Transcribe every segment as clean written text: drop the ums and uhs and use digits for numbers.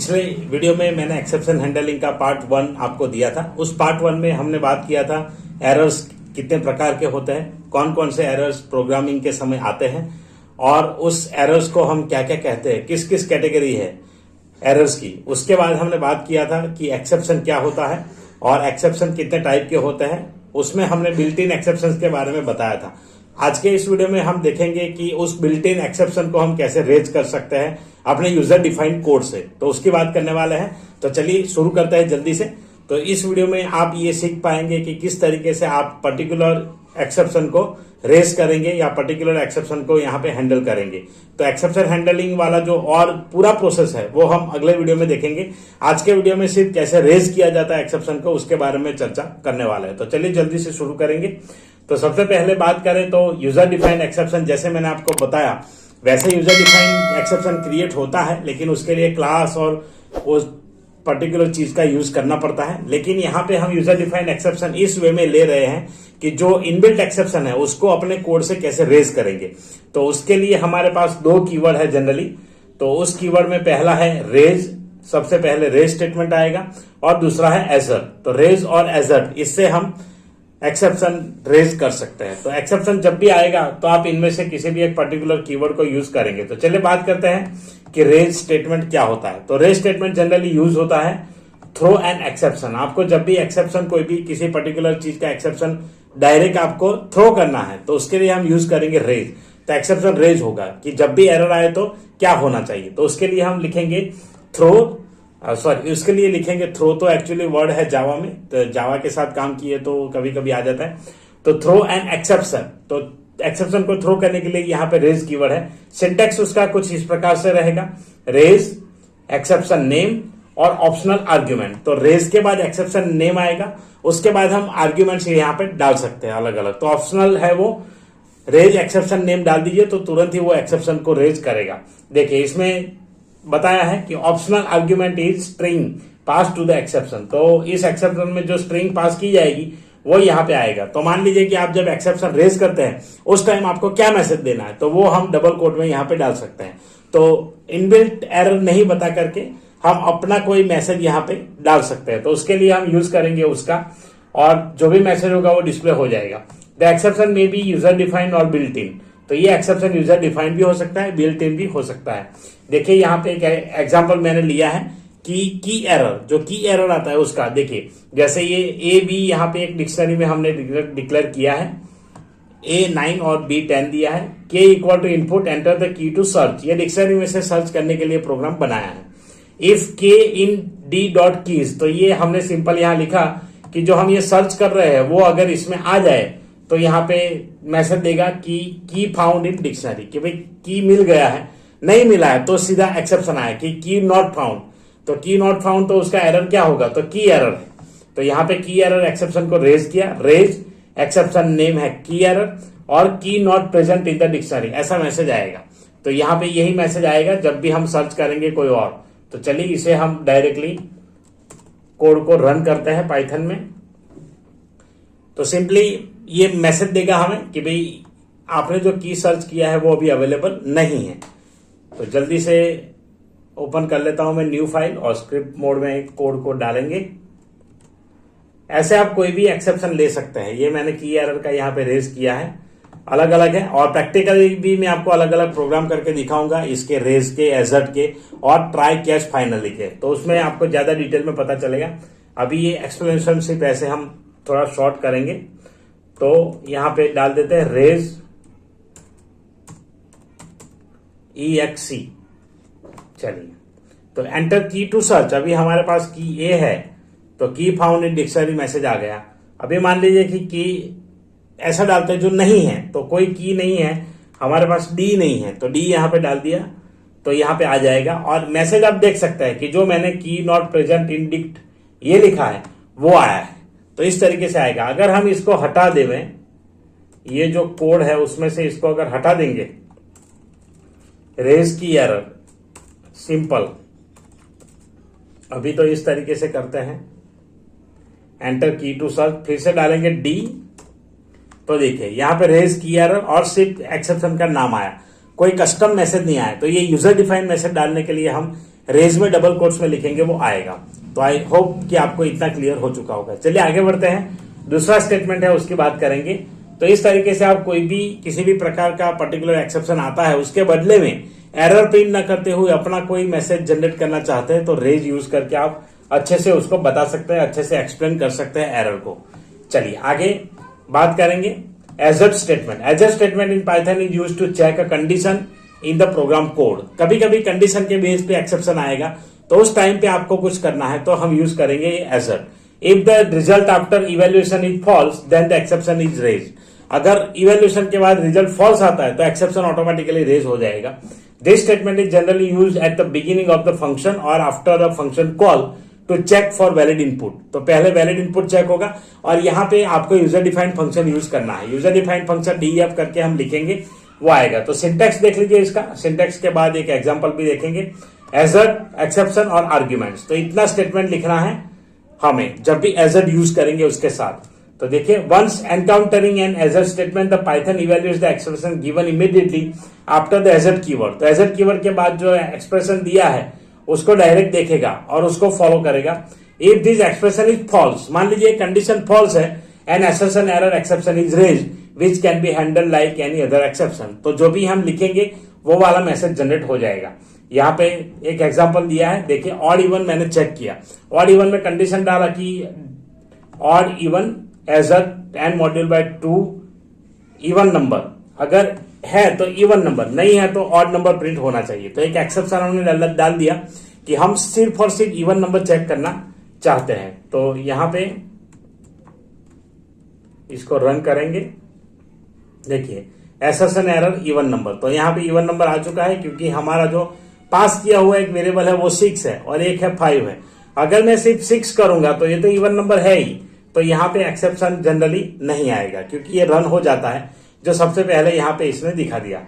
पिछले वीडियो में मैंने एक्सेप्शन हैंडलिंग का पार्ट 1 आपको दिया था। उस पार्ट 1 में हमने बात किया था एरर्स कितने प्रकार के होते हैं, कौन कौन से एरर्स प्रोग्रामिंग के समय आते हैं और उस एरर्स को हम क्या क्या कहते हैं, किस किस कैटेगरी है एरर्स की। उसके बाद हमने बात किया था कि एक्सेप्शन क्या होता है और एक्सेप्शन कितने टाइप के होते हैं। उसमें हमने बिल्ट इन एक्सेप्शन के बारे में बताया था। आज के इस वीडियो में हम देखेंगे कि उस बिल्ट इन एक्सेप्शन को हम कैसे रेज कर सकते हैं अपने यूजर डिफाइंड कोड से, तो उसकी बात करने वाले हैं। तो चलिए शुरू करते हैं जल्दी से। तो इस वीडियो में आप ये सीख पाएंगे कि किस तरीके से आप पर्टिकुलर एक्सेप्शन को रेज करेंगे या पर्टिकुलर एक्सेप्शन को यहाँ पे हैंडल करेंगे। तो एक्सेप्शन हैंडलिंग वाला जो और पूरा प्रोसेस है वो हम अगले वीडियो में देखेंगे। आज के वीडियो में सिर्फ कैसे रेज किया जाता है एक्सेप्शन को, उसके बारे में चर्चा करने वाला है। तो चलिए जल्दी से शुरू करेंगे। तो सबसे पहले बात करें तो यूजर डिफाइंड एक्सेप्शन, जैसे मैंने आपको बताया वैसे यूजर डिफाइंड एक्सेप्शन क्रिएट होता है, लेकिन उसके लिए क्लास और उस पर्टिकुलर चीज का यूज करना पड़ता है। लेकिन यहाँ पे हम यूजर डिफाइंड एक्सेप्शन इस वे में ले रहे हैं कि जो इनबिल्ट एक्सेप्शन है उसको अपने कोड से कैसे रेज करेंगे। तो उसके लिए हमारे पास 2 कीवर्ड है जनरली। तो उस कीवर्ड में पहला है रेज, सबसे पहले रेज स्टेटमेंट आएगा, और दूसरा है एजर्ट। तो रेज और एजर्ट, इससे हम एक्सेप्शन रेज कर सकते हैं। तो एक्सेप्शन जब भी आएगा तो आप इनमें से किसी भी एक पर्टिकुलर कीवर्ड को यूज करेंगे। तो चलिए बात करते हैं कि रेज स्टेटमेंट क्या होता है। तो रेज स्टेटमेंट जनरली यूज होता है थ्रो एन एक्सेप्शन। आपको जब भी एक्सेप्शन, कोई भी किसी पर्टिकुलर चीज का एक्सेप्शन डायरेक्ट आपको थ्रो करना है तो उसके लिए हम यूज करेंगे रेज। तो एक्सेप्शन रेज होगा कि जब भी एरर आए तो क्या होना चाहिए। तो उसके लिए हम लिखेंगे थ्रो, उसके लिए लिखेंगे थ्रो। तो एक्चुअली वर्ड है जावा में, तो जावा के साथ काम किए तो कभी कभी आ जाता है। तो थ्रो एन एक्सेप्शन, तो एक्सेप्शन को थ्रो करने के लिए यहाँ पे रेज कीवर्ड है। सिंटेक्स उसका कुछ इस प्रकार से रहेगा, रेज एक्सेप्शन नेम और ऑप्शनल आर्ग्यूमेंट। तो रेज के बाद एक्सेप्शन नेम आएगा, उसके बाद हम आर्ग्यूमेंट्स यहाँ पे डाल सकते हैं अलग अलग। तो ऑप्शनल है वो, रेज एक्सेप्शन नेम डाल दीजिए तो तुरंत ही वो एक्सेप्शन को रेज करेगा। देखिए इसमें बताया है कि optional argument is string pass to the exception. तो इस एक्सेप्शन में जो स्ट्रिंग पास की जाएगी वो यहाँ पे आएगा। तो मान लीजिए कि आप जब एक्सेप्शन रेज करते हैं उस टाइम आपको क्या मैसेज देना है, तो वो हम डबल कोट में यहाँ पे डाल सकते हैं। तो इनबिल्ट एरर नहीं बता करके हम अपना कोई मैसेज यहाँ पे डाल सकते हैं। तो उसके लिए हम यूज करेंगे उसका, और जो भी मैसेज होगा वो डिस्प्ले हो जाएगा। द एक्सेप्शन में बी यूजर डिफाइंड और बिल्ट इन। तो ये एक्सेप्शन यूजर डिफाइंड भी हो सकता है, बिल्ट इन भी हो सकता है। देखिए यहाँ पे एक एग्जांपल मैंने लिया है कि की एरर, जो की एरर आता है उसका देखिए, जैसे ये ए बी यहाँ पे एक डिक्शनरी में हमने डिक्लेयर किया है, A9 और B10 दिया है। K equal to input enter the key to search, ये डिक्शनरी में से सर्च करने के लिए प्रोग्राम बनाया है। If K in D dot keys, तो ये हमने सिंपल यहाँ लिखा कि जो हम ये सर्च कर रहे हैं वो अगर इसमें आ जाए तो यहाँ पे मैसेज देगा कि की फाउंड इन डिक्शनरी, कि भाई की मिल गया है। नहीं मिला है तो सीधा एक्सेप्शन आया कि की नॉट फाउंड। तो की नॉट फाउंड, तो उसका एरर क्या होगा, तो की एरर है। तो यहाँ पे की एरर एक्सेप्शन को रेज किया, रेज एक्सेप्शन नेम है की एरर और की not present in the dictionary, ऐसा मैसेज आएगा। तो यहाँ पे यही मैसेज आएगा जब भी हम सर्च करेंगे कोई और। तो चलिए इसे हम डायरेक्टली कोड को रन करते हैं पाइथन में। तो सिंपली ये मैसेज देगा हमें कि भाई आपने जो की सर्च किया है वो अभी अवेलेबल नहीं है। तो जल्दी से ओपन कर लेता हूं मैं न्यू फाइल और स्क्रिप्ट मोड में कोड को डालेंगे। ऐसे आप कोई भी एक्सेप्शन ले सकते हैं। ये मैंने की एरर का यहाँ पे रेज किया है, अलग अलग है, और प्रैक्टिकली भी मैं आपको अलग अलग प्रोग्राम करके दिखाऊंगा, इसके रेज के, एजर्ट के और ट्राई कैच फाइनली के। तो उसमें आपको ज्यादा डिटेल में पता चलेगा। अभी ये एक्सप्लेनेशन सिर्फ ऐसे हम थोड़ा शॉर्ट करेंगे। तो यहाँ पे डाल देते हैं रेज EXE। चलिए तो एंटर की टू सर्च, अभी हमारे पास की ए है तो की फाउंड इन डिक्शनरी मैसेज आ गया। अभी मान लीजिए कि की ऐसा डालते हैं जो नहीं है, तो कोई की नहीं है हमारे पास, डी नहीं है तो डी यहाँ पे डाल दिया तो यहाँ पे आ जाएगा। और मैसेज आप देख सकते हैं कि जो मैंने की नॉट प्रेजेंट इन डिक्ट ये लिखा है वो आया है। तो इस तरीके से आएगा। अगर हम इसको हटा देवें, ये जो कोड है उसमें से इसको अगर हटा देंगे, रेज की एरर सिंपल, अभी तो इस तरीके से करते हैं, एंटर की टू सर्च, फिर से डालेंगे डी। तो देखिए यहाँ पे रेज की एरर और सिर्फ एक्सेप्शन का नाम आया, कोई कस्टम मैसेज नहीं आया। तो ये यूजर डिफाइंड मैसेज डालने के लिए हम रेज में डबल कोट्स में लिखेंगे वो आएगा। तो आई होप कि आपको इतना क्लियर हो चुका होगा। चलिए आगे बढ़ते हैं, दूसरा स्टेटमेंट है उसकी बात करेंगे। तो इस तरीके से आप कोई भी किसी भी प्रकार का पर्टिकुलर एक्सेप्शन आता है उसके बदले में एरर प्रिंट न करते हुए अपना कोई मैसेज जनरेट करना चाहते हैं तो रेज यूज करके आप अच्छे से उसको बता सकते हैं, अच्छे से एक्सप्लेन कर सकते हैं एरर को। चलिए आगे बात करेंगे assert statement. Assert statement in Python is used to check a condition in the program code. कभी कभी कंडीशन के बेस पे एक्सेप्शन आएगा तो उस टाइम पे आपको कुछ करना है तो हम यूज करेंगे assert. If the result after evaluation is false then the exception is raise. अगर इवेल्युएशन के बाद रिजल्ट फॉल्स आता है तो एक्सेप्शन ऑटोमेटिकली रेज हो जाएगा। This statement is generally use at the beginning of the function और after the function call to check for valid input. तो पहले वैलिड इनपुट चेक होगा और यहाँ पे आपको यूजर डिफाइंड फंक्शन यूज करना है। यूजर डिफाइंड फंक्शन डीईएफ करके हम लिखेंगे वो आएगा। तो सिंटेक्स देख लीजिए इसका। सिंटेक्स के बाद एक एग्जांपल भी देखेंगे, एजर्ट, एक्सेप्शन और आर्ग्यूमेंट्स। तो इतना स्टेटमेंट लिखना है हमें जब भी एजर्ट यूज करेंगे उसके साथ। तो देखिए, once encountering an assert statement the Python evaluates the expression given immediately after the assert keyword. तो एजर्ट कीवर्ड के बाद जो एक्सप्रेशन दिया है उसको डायरेक्ट देखेगा और उसको फॉलो करेगा। If this expression is false, मान लीजिए कंडीशन फॉल्स है, an assertion error exception is raised which can be handle like any other exception. तो जो भी हम लिखेंगे वो वाला मैसेज जनरेट हो जाएगा। यहाँ पे एक एग्जांपल दिया है, देखिए ऑड इवन मैंने चेक किया। ऑड इवन में कंडीशन डाला कि odd even assert and module by 2 even number, अगर है तो इवन नंबर, नहीं है तो ऑड नंबर प्रिंट होना चाहिए। तो एक एक्सेप्शन हमने डाल दिया कि हम सिर्फ और सिर्फ इवन नंबर चेक करना चाहते हैं। तो यहां पे इसको रन करेंगे, देखिए असर्शन एरर इवन नंबर। तो यहां पे इवन नंबर आ चुका है क्योंकि हमारा जो पास किया हुआ एक वेरिएबल है वो 6 है और एक है 5 है। अगर मैं सिर्फ 6 करूंगा तो ये तो इवन नंबर है ही, तो यहां पे एक्सेप्शन जनरली नहीं आएगा क्योंकि ये रन हो जाता है जो सबसे पहले यहां पे इसने दिखा दिया।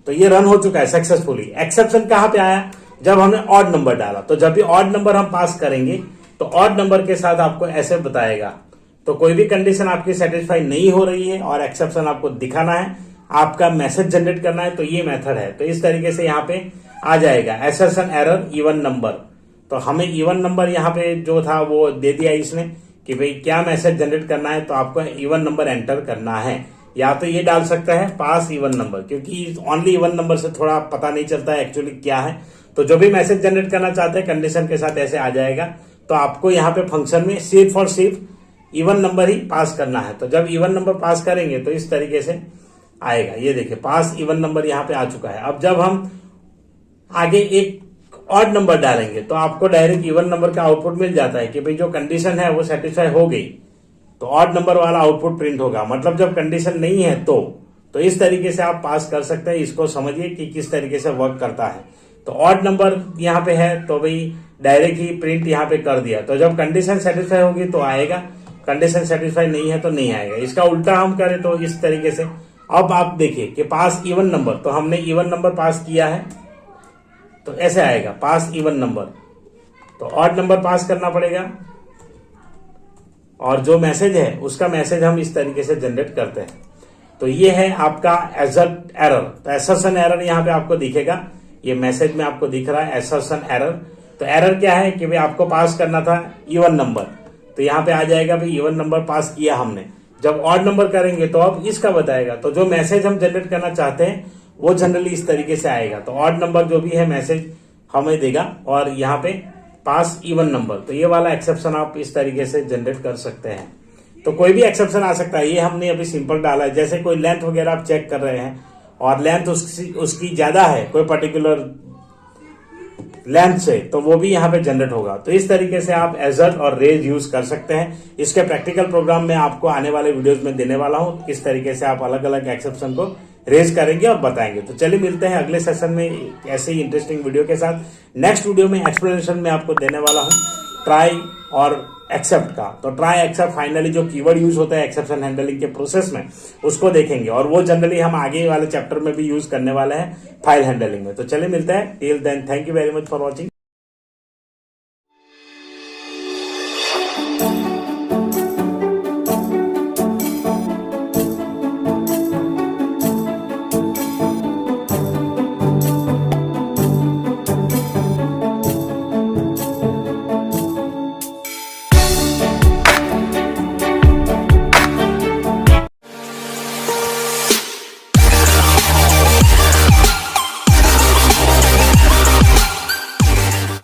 तो ये रन हो चुका है सक्सेसफुली। एक्सेप्शन कहां पे आया? जब हमने ऑड नंबर डाला। तो जब भी ऑड नंबर हम पास करेंगे तो ऑड नंबर के साथ आपको ऐसे बताएगा। तो कोई भी कंडीशन आपकी सेटिस्फाई नहीं हो रही है और एक्सेप्शन आपको दिखाना है, आपका मैसेज जनरेट करना है, तो ये मेथड है। तो इस तरीके से यहाँ पे आ जाएगा असर्शन एरर इवन नंबर। तो हमें इवन नंबर यहाँ पे जो था वो दे दिया इसने कि भाई क्या मैसेज जनरेट करना है, तो आपको इवन नंबर एंटर करना है। या तो ये डाल सकता है पास इवन नंबर, क्योंकि ओनली इवन नंबर से थोड़ा पता नहीं चलता है एक्चुअली क्या है। तो जो भी मैसेज जनरेट करना चाहते हैं कंडीशन के साथ ऐसे आ जाएगा। तो आपको यहाँ पे फंक्शन में सिर्फ और सिर्फ इवन नंबर ही पास करना है। तो जब इवन नंबर पास करेंगे तो इस तरीके से आएगा। ये देखिए पास इवन नंबर यहाँ पे आ चुका है। अब जब हम आगे एक ऑड नंबर डालेंगे तो आपको डायरेक्ट इवन नंबर का आउटपुट मिल जाता है कि भाई जो कंडीशन है वो सेटिस्फाई हो गई, तो ऑड नंबर वाला आउटपुट प्रिंट होगा। मतलब जब कंडीशन नहीं है तो इस तरीके से आप पास कर सकते हैं। इसको समझिए कि किस तरीके से वर्क करता है। तो ऑड नंबर यहाँ पे है तो भाई डायरेक्ट ही प्रिंट यहाँ पे कर दिया। तो जब कंडीशन सेटिस्फाई होगी तो आएगा, कंडीशन सेटिस्फाई नहीं है तो नहीं आएगा। इसका उल्टा हम करें तो इस तरीके से। अब आप देखिए कि पास इवन नंबर, तो हमने इवन नंबर पास किया है तो ऐसे आएगा पास इवन नंबर। तो ऑड नंबर पास करना पड़ेगा और जो मैसेज है उसका मैसेज हम इस तरीके से जनरेट करते हैं। तो ये है आपका एजर्ट एरर। तो असर्शन एरर यहाँ पे आपको दिखेगा, ये मैसेज में आपको दिख रहा है असर्शन एरर। तो एरर क्या है कि भाई आपको पास करना था इवन नंबर, तो यहाँ पे आ जाएगा भाई इवन नंबर पास किया हमने। जब ऑड नंबर करेंगे तो अब इसका बताएगा। तो जो मैसेज हम जनरेट करना चाहते हैं वो जनरली इस तरीके से आएगा। तो ऑड नंबर जो भी है मैसेज हमें देगा और यहाँ पे पास इवन नंबर। तो ये वाला एक्सेप्शन आप इस तरीके से जनरेट कर सकते हैं। तो कोई भी एक्सेप्शन आ सकता है। ये हमने अभी सिंपल डाला है। जैसे कोई लेंथ वगैरह आप चेक कर रहे हैं और लेंथ उसकी ज्यादा है कोई पर्टिकुलर लेंथ से, तो वो भी यहाँ पे जनरेट होगा। तो इस तरीके से आप एजर्ट और रेज यूज कर सकते हैं। इसके प्रैक्टिकल प्रोग्राम में आपको आने वाले वीडियोस में देने वाला हूँ किस तरीके से आप अलग अलग एक्सेप्शन को रेज करेंगे और बताएंगे। तो चलिए मिलते हैं अगले सेशन में ऐसे ही इंटरेस्टिंग वीडियो के साथ। नेक्स्ट वीडियो में एक्सप्लेनेशन में आपको देने वाला हूँ ट्राई और एक्सेप्ट का। तो ट्राई एक्सेप्ट फाइनली जो कीवर्ड यूज होता है एक्सेप्शन हैंडलिंग के प्रोसेस में उसको देखेंगे और वो जनरली हम आगे वाले चैप्टर में भी यूज करने वाले हैं फाइल हैंडलिंग में। तो चलिए मिलते हैं। Till then thank you very much for watching.